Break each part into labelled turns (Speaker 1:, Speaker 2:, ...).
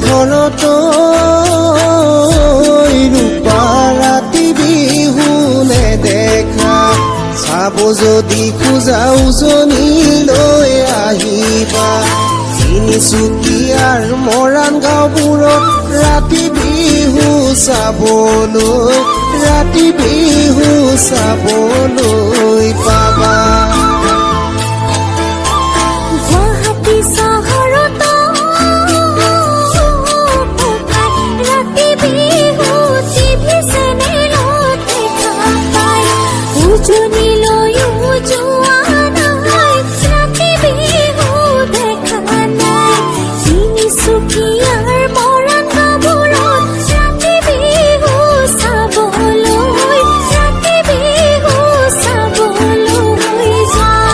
Speaker 1: চহৰত ৰূপা ৰাতি বিহু নেদেখা চাব যদি খোজা উজনিলৈ আহিবা তিনিচুকীয়াৰ মৰাণ গাঁওবোৰত ৰাতি বিহু চাবলৈ পাবা
Speaker 2: গুৱাহাটী চহৰত ৰাতি বিহু টিভি চেনেলত দেখা পায় উজনিলৈও যোৱা নাই ৰাতি বিহু দেখা নাই তিনিচুকীয়াৰ মৰাণ গাঁওবোৰত ৰাতি বিহু চাবলৈ যাওঁ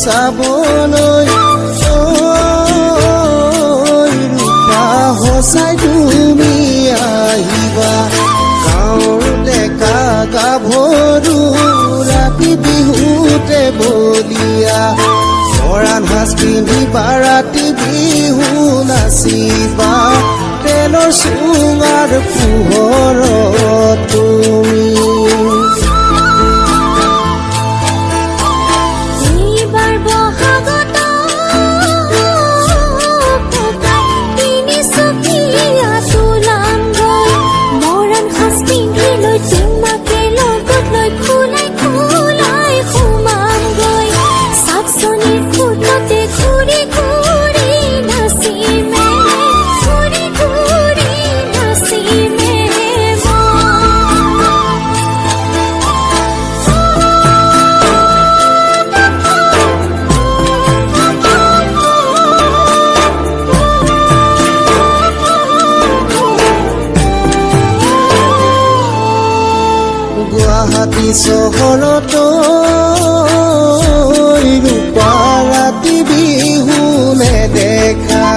Speaker 1: চাবলৈ ৰূপা সঁচাই তুমি আহিবা গাঁৱৰ ডেকা গাভৰু ৰাতি বিহুতে বলিয়া মৰাণ সাজ পিন্ধিবা ৰাতি বিহু নাচিবা তেলৰ চুঙাৰ পোহৰত তুমি গুৱাহাটী চহৰত ৰূপা ৰাতি বিহু নেদেখা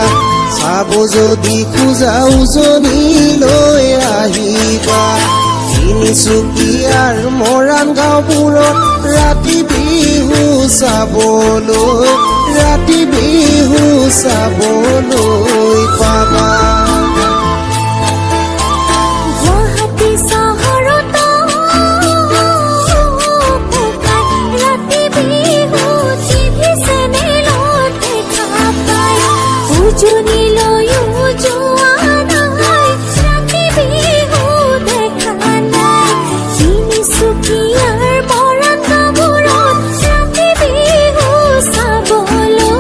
Speaker 1: চাব যদি খোজা উজনিলৈ আহিবা তিনিচুকীয়াৰ মৰাণ গাঁওবোৰত ৰাতি বিহু চাবলৈ পাবা
Speaker 2: উজনিলৈও যোৱা নাই ৰাতি বিহু দেখা নাই তিনিচুকীয়াৰ মৰাণ গাঁওবোৰত ৰাতি বিহু চাবলৈ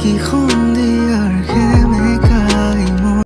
Speaker 3: কি